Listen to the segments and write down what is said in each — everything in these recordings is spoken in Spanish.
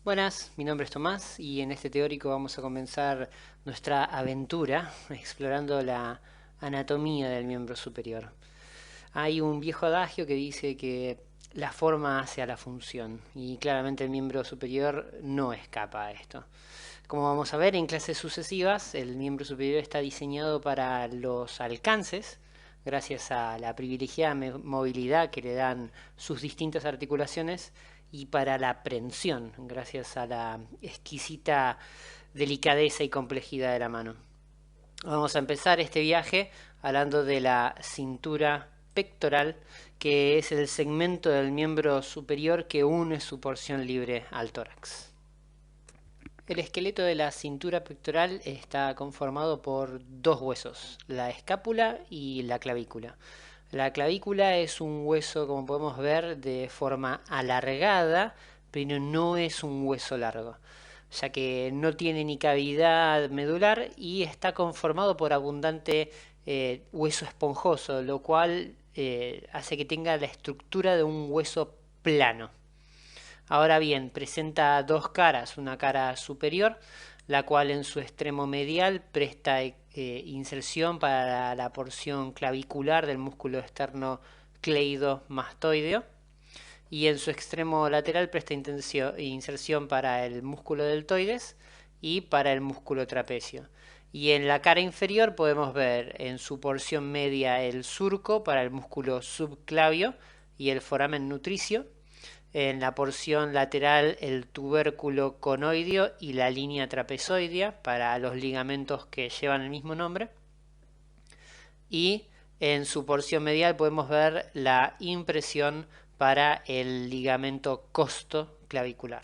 Buenas, mi nombre es Tomás y en este teórico vamos a comenzar nuestra aventura explorando la anatomía del miembro superior. Hay un viejo adagio que dice que la forma hace a la función y claramente el miembro superior no escapa a esto. Como vamos a ver en clases sucesivas, el miembro superior está diseñado para los alcances, gracias a la privilegiada movilidad que le dan sus distintas articulaciones, y para la prensión, gracias a la exquisita delicadeza y complejidad de la mano. Vamos a empezar este viaje hablando de la cintura pectoral, que es el segmento del miembro superior que une su porción libre al tórax. El esqueleto de la cintura pectoral está conformado por dos huesos, la escápula y la clavícula. La clavícula es un hueso, como podemos ver, de forma alargada, pero no es un hueso largo, ya que no tiene ni cavidad medular y está conformado por abundante hueso esponjoso, lo cual hace que tenga la estructura de un hueso plano. Ahora bien, presenta dos caras, una cara superior, la cual en su extremo medial presta inserción para la porción clavicular del músculo externo cleidomastoideo, y en su extremo lateral presta inserción para el músculo deltoides y para el músculo trapecio. Y en la cara inferior podemos ver en su porción media el surco para el músculo subclavio y el foramen nutricio, en la porción lateral el tubérculo conoideo y la línea trapezoidea para los ligamentos que llevan el mismo nombre. Y en su porción medial podemos ver la impresión para el ligamento costoclavicular.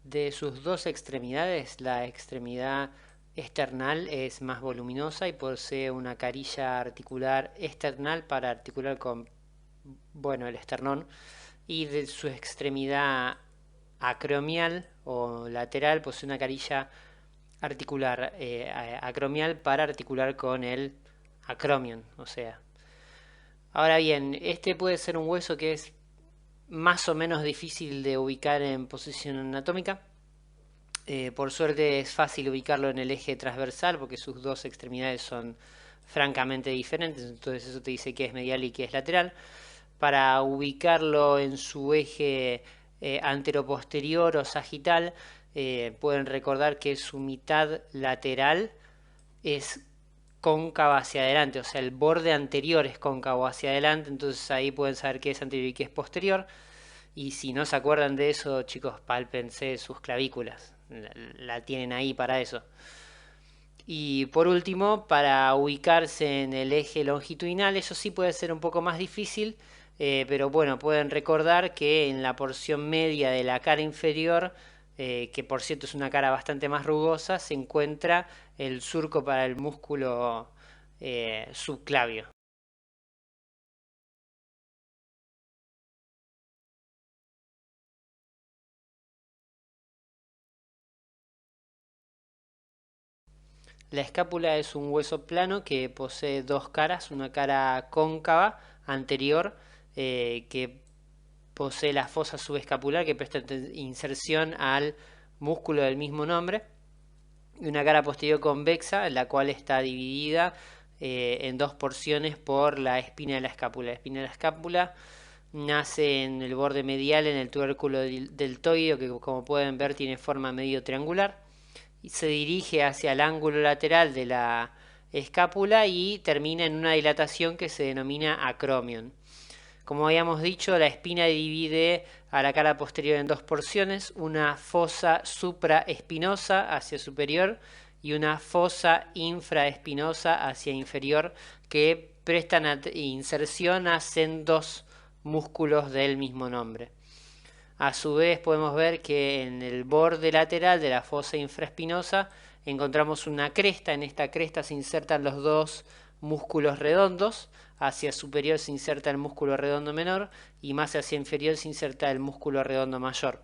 De sus dos extremidades, la extremidad external es más voluminosa y posee una carilla articular external para articular con, el esternón, y de su extremidad acromial o lateral posee una carilla articular acromial para articular con el acromion, o sea. Ahora bien, este puede ser un hueso que es más o menos difícil de ubicar en posición anatómica. Por suerte es fácil ubicarlo en el eje transversal porque sus dos extremidades son francamente diferentes, entonces eso te dice que es medial y que es lateral. Para ubicarlo en su eje anteroposterior o sagital, pueden recordar que su mitad lateral es cóncava hacia adelante, o sea, el borde anterior es cóncavo hacia adelante, entonces ahí pueden saber qué es anterior y qué es posterior. Y si no se acuerdan de eso, chicos, pálpense sus clavículas, la tienen ahí para eso. Y por último, para ubicarse en el eje longitudinal, eso sí puede ser un poco más difícil, pero bueno, pueden recordar que en la porción media de la cara inferior, que por cierto es una cara bastante más rugosa, se encuentra el surco para el músculo subclavio. La escápula es un hueso plano que posee dos caras, una cara cóncava anterior que posee la fosa subescapular que presta inserción al músculo del mismo nombre, y una cara posterior convexa, la cual está dividida en dos porciones por la espina de la escápula. La espina de la escápula nace en el borde medial, en el tubérculo deltoideo, que como pueden ver tiene forma medio triangular, y se dirige hacia el ángulo lateral de la escápula y termina en una dilatación que se denomina acromion. Como habíamos dicho, la espina divide a la cara posterior en dos porciones, una fosa supraespinosa hacia superior y una fosa infraespinosa hacia inferior, que prestan inserción a sendos músculos del mismo nombre. A su vez podemos ver que en el borde lateral de la fosa infraespinosa encontramos una cresta. En esta cresta se insertan los dos músculos redondos. Hacia superior se inserta el músculo redondo menor y más hacia inferior se inserta el músculo redondo mayor.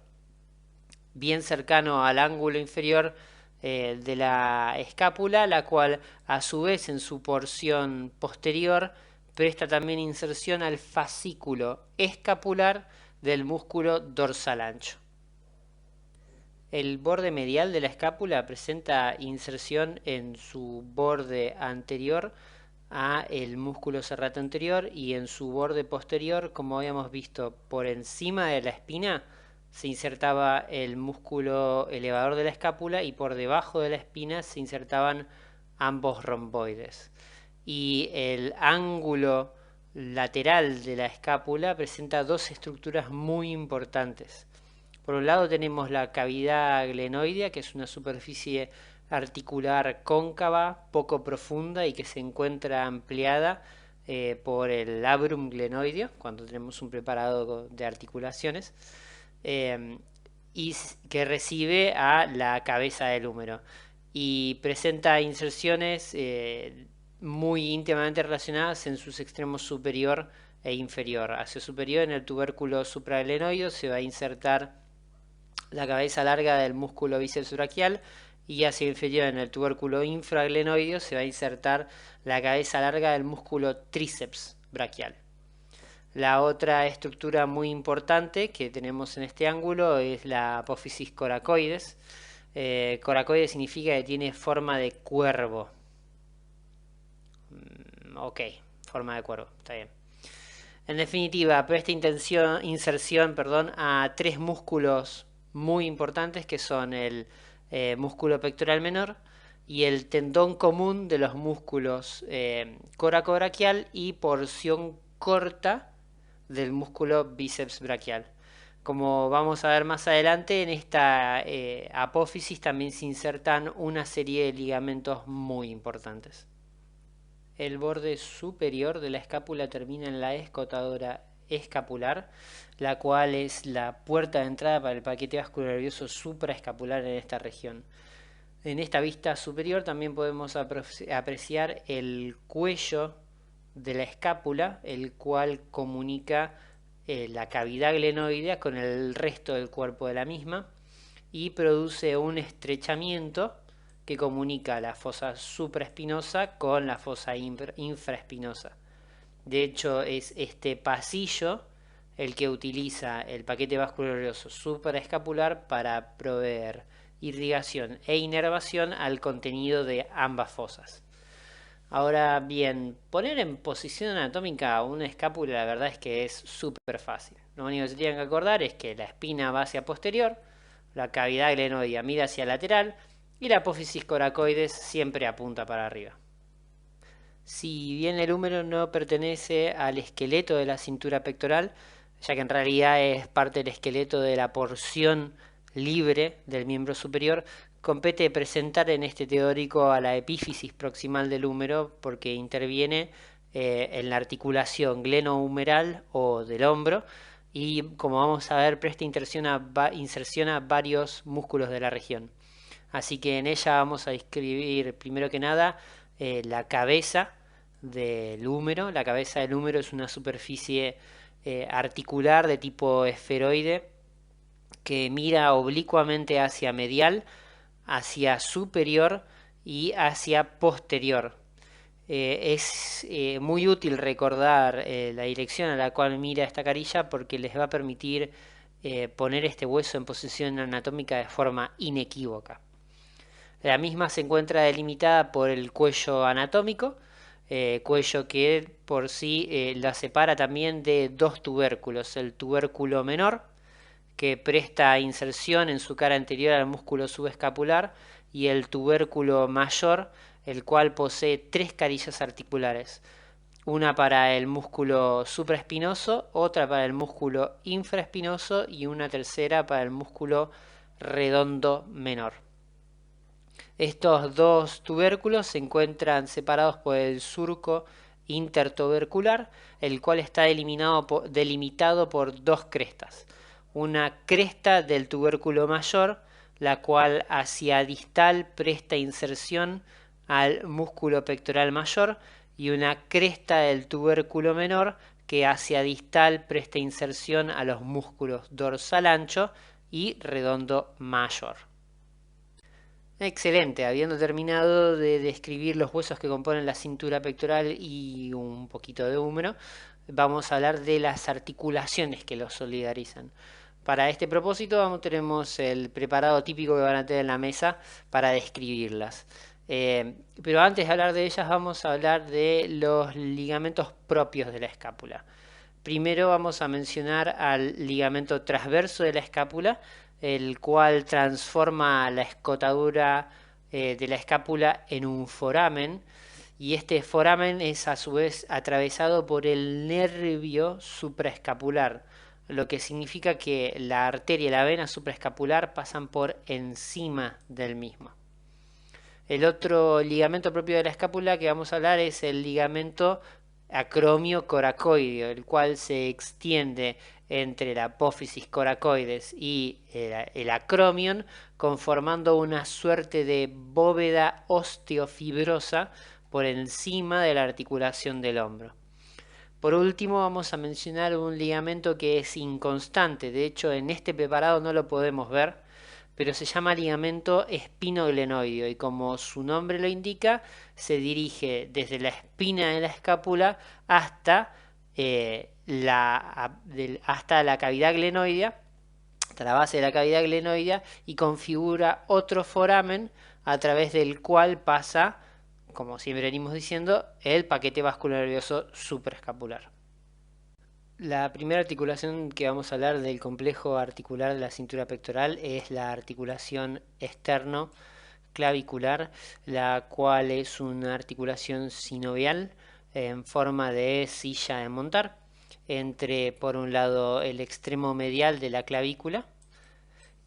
Bien cercano al ángulo inferior de la escápula, la cual a su vez en su porción posterior presta también inserción al fascículo escapular del músculo dorsal ancho. El borde medial de la escápula presenta inserción en su borde anterior a el músculo serrato anterior y en su borde posterior, como habíamos visto, por encima de la espina se insertaba el músculo elevador de la escápula y por debajo de la espina se insertaban ambos romboides. Y el ángulo lateral de la escápula presenta dos estructuras muy importantes. Por un lado tenemos la cavidad glenoidea, que es una superficie articular cóncava, poco profunda y que se encuentra ampliada por el labrum glenoideo, cuando tenemos un preparado de articulaciones, y que recibe a la cabeza del húmero. Y presenta inserciones muy íntimamente relacionadas en sus extremos superior e inferior. Hacia superior, en el tubérculo supraglenoideo, se va a insertar la cabeza larga del músculo bíceps braquial, y hacia inferior, en el tubérculo infraglenoideo, se va a insertar la cabeza larga del músculo tríceps braquial. La otra estructura muy importante que tenemos en este ángulo es la apófisis coracoides. Coracoides significa que tiene forma de cuervo. Ok, forma de cuervo, está bien. En definitiva, presta inserción a tres músculos muy importantes, que son el músculo pectoral menor y el tendón común de los músculos coracobraquial y porción corta del músculo bíceps braquial. Como vamos a ver más adelante, en esta apófisis también se insertan una serie de ligamentos muy importantes. El borde superior de la escápula termina en la escotadora escapular, la cual es la puerta de entrada para el paquete vascular-nervioso supraescapular en esta región. En esta vista superior también podemos apreciar el cuello de la escápula, el cual comunica la cavidad glenoidea con el resto del cuerpo de la misma y produce un estrechamiento que comunica la fosa supraespinosa con la fosa infraespinosa. De hecho, es este pasillo el que utiliza el paquete vascular-nervioso supraescapular para proveer irrigación e inervación al contenido de ambas fosas. Ahora bien, poner en posición anatómica una escápula, la verdad es que es súper fácil. Lo único que se tienen que acordar es que la espina va hacia posterior, la cavidad glenoidea mira hacia lateral y la apófisis coracoides siempre apunta para arriba. Si bien el húmero no pertenece al esqueleto de la cintura pectoral, ya que en realidad es parte del esqueleto de la porción libre del miembro superior, compete presentar en este teórico a la epífisis proximal del húmero, porque interviene en la articulación glenohumeral o del hombro, y como vamos a ver, presta inserción a varios músculos de la región. Así que en ella vamos a describir primero que nada la cabeza del húmero. La cabeza del húmero es una superficie articular de tipo esferoide que mira oblicuamente hacia medial, hacia superior y hacia posterior. Es muy útil recordar la dirección a la cual mira esta carilla, porque les va a permitir poner este hueso en posición anatómica de forma inequívoca. La misma se encuentra delimitada por el cuello anatómico, cuello que por sí la separa también de dos tubérculos: el tubérculo menor, que presta inserción en su cara anterior al músculo subescapular, y el tubérculo mayor, el cual posee tres carillas articulares: una para el músculo supraespinoso, otra para el músculo infraespinoso y una tercera para el músculo redondo menor. Estos dos tubérculos se encuentran separados por el surco intertubercular, el cual está delimitado por dos crestas. Una cresta del tubérculo mayor, la cual hacia distal presta inserción al músculo pectoral mayor, y una cresta del tubérculo menor, que hacia distal presta inserción a los músculos dorsal ancho y redondo mayor. Excelente, habiendo terminado de describir los huesos que componen la cintura pectoral y un poquito de húmero, vamos a hablar de las articulaciones que los solidarizan. Para este propósito tenemos el preparado típico que van a tener en la mesa para describirlas. Pero antes de hablar de ellas vamos a hablar de los ligamentos propios de la escápula. Primero vamos a mencionar al ligamento transverso de la escápula, el cual transforma la escotadura de la escápula en un foramen, y este foramen es a su vez atravesado por el nervio supraescapular, lo que significa que la arteria y la vena supraescapular pasan por encima del mismo. El otro ligamento propio de la escápula que vamos a hablar es el ligamento acromio coracoideo, el cual se extiende entre la apófisis coracoides y el acromion, conformando una suerte de bóveda osteofibrosa por encima de la articulación del hombro. Por último vamos a mencionar un ligamento que es inconstante, de hecho en este preparado no lo podemos ver, pero se llama ligamento espinoglenoideo y como su nombre lo indica, se dirige desde la espina de la escápula hasta, hasta la cavidad glenoidea, hasta la base de la cavidad glenoidea, y configura otro foramen a través del cual pasa, como siempre venimos diciendo, el paquete vascular-nervioso supraescapular. La primera articulación que vamos a hablar del complejo articular de la cintura pectoral es la articulación externo-clavicular, la cual es una articulación sinovial en forma de silla de montar, entre por un lado el extremo medial de la clavícula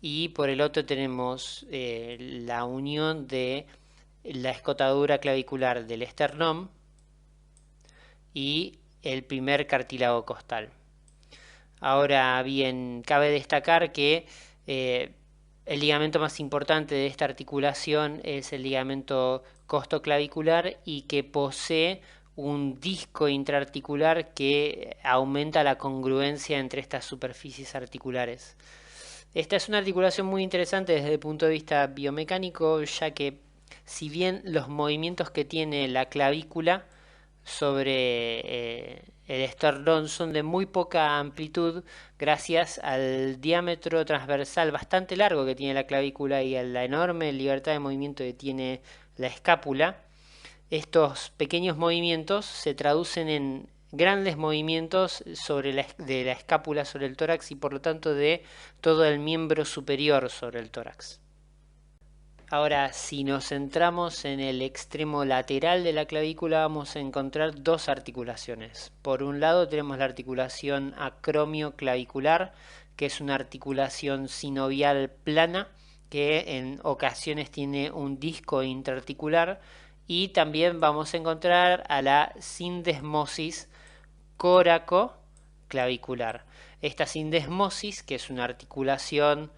y por el otro tenemos la unión de la escotadura clavicular del esternón y el primer cartílago costal. Ahora bien, cabe destacar que el ligamento más importante de esta articulación es el ligamento costoclavicular y que posee un disco intraarticular que aumenta la congruencia entre estas superficies articulares. Esta es una articulación muy interesante desde el punto de vista biomecánico, ya que si bien los movimientos que tiene la clavícula sobre el esternón son de muy poca amplitud, gracias al diámetro transversal bastante largo que tiene la clavícula y a la enorme libertad de movimiento que tiene la escápula, estos pequeños movimientos se traducen en grandes movimientos de la escápula sobre el tórax y por lo tanto de todo el miembro superior sobre el tórax. Ahora, si nos centramos en el extremo lateral de la clavícula, vamos a encontrar dos articulaciones. Por un lado tenemos la articulación acromio-clavicular, que es una articulación sinovial plana, que en ocasiones tiene un disco intraarticular, y también vamos a encontrar a la sindesmosis coraco-clavicular. Esta sindesmosis, que es una articulación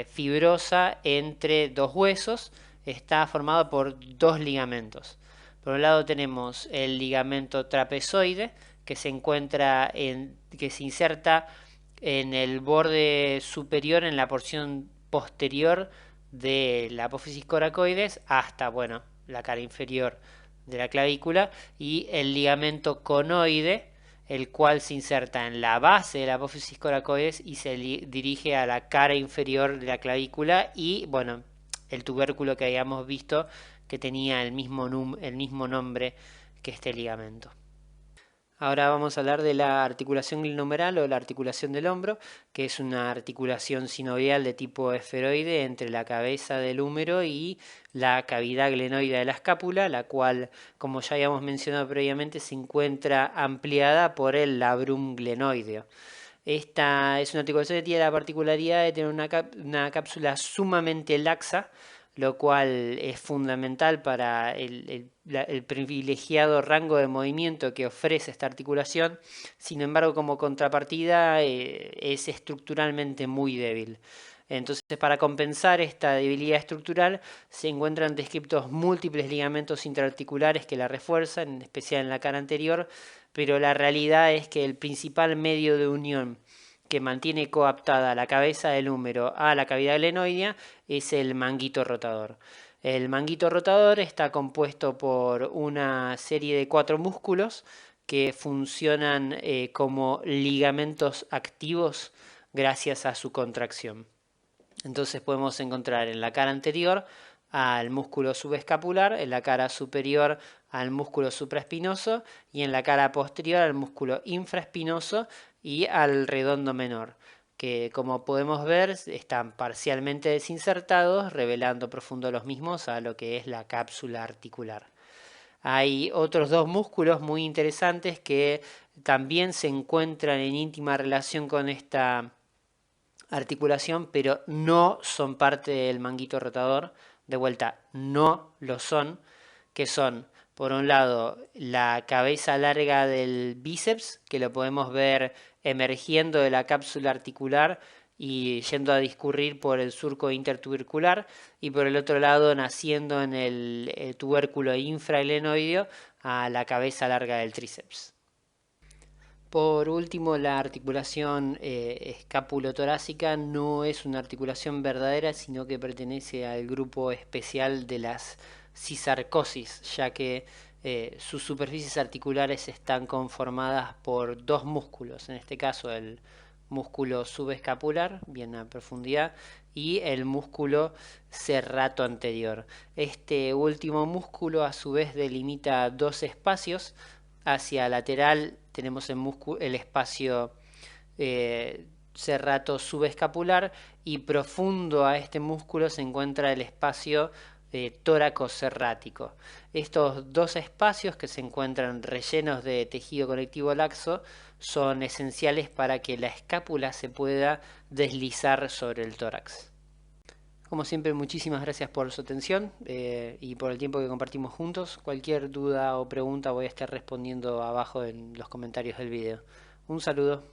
fibrosa entre dos huesos, está formado por dos ligamentos. Por un lado tenemos el ligamento trapezoide que se inserta en el borde superior, en la porción posterior de la apófisis coracoides hasta, bueno, la cara inferior de la clavícula, y el ligamento conoide, el cual se inserta en la base de la apófisis coracoides y se dirige a la cara inferior de la clavícula, y bueno, el tubérculo que habíamos visto que tenía el mismo nombre que este ligamento. Ahora vamos a hablar de la articulación glenohumeral o la articulación del hombro, que es una articulación sinovial de tipo esferoide entre la cabeza del húmero y la cavidad glenoidea de la escápula, la cual, como ya habíamos mencionado previamente, se encuentra ampliada por el labrum glenoideo. Esta es una articulación que tiene la particularidad de tener una cápsula sumamente laxa, lo cual es fundamental para el privilegiado rango de movimiento que ofrece esta articulación. Sin embargo, como contrapartida, es estructuralmente muy débil. Entonces, para compensar esta debilidad estructural, se encuentran descriptos múltiples ligamentos intraarticulares que la refuerzan, en especial en la cara anterior, pero la realidad es que el principal medio de unión que mantiene coaptada la cabeza del húmero a la cavidad glenoidea es el manguito rotador. El manguito rotador está compuesto por una serie de 4 músculos que funcionan como ligamentos activos gracias a su contracción. Entonces podemos encontrar en la cara anterior al músculo subescapular, en la cara superior al músculo supraespinoso y en la cara posterior al músculo infraespinoso y al redondo menor, que como podemos ver están parcialmente desinsertados, revelando profundo los mismos a lo que es la cápsula articular. Hay otros dos músculos muy interesantes que también se encuentran en íntima relación con esta articulación, pero no son parte del manguito rotador. De vuelta, no lo son, que son, por un lado, la cabeza larga del bíceps, que lo podemos ver emergiendo de la cápsula articular y yendo a discurrir por el surco intertubercular, y por el otro lado naciendo en el tubérculo infrahelenoideo a la cabeza larga del tríceps. Por último, la articulación escapulotorácica no es una articulación verdadera, sino que pertenece al grupo especial de las cisarcosis, ya que sus superficies articulares están conformadas por dos músculos, en este caso el músculo subescapular, bien a profundidad, y el músculo serrato anterior. Este último músculo a su vez delimita dos espacios. Hacia lateral tenemos el espacio serrato subescapular y profundo a este músculo se encuentra el espacio tóraco-serrático. Estos dos espacios que se encuentran rellenos de tejido conectivo laxo son esenciales para que la escápula se pueda deslizar sobre el tórax. Como siempre, muchísimas gracias por su atención y por el tiempo que compartimos juntos. Cualquier duda o pregunta voy a estar respondiendo abajo en los comentarios del video. Un saludo.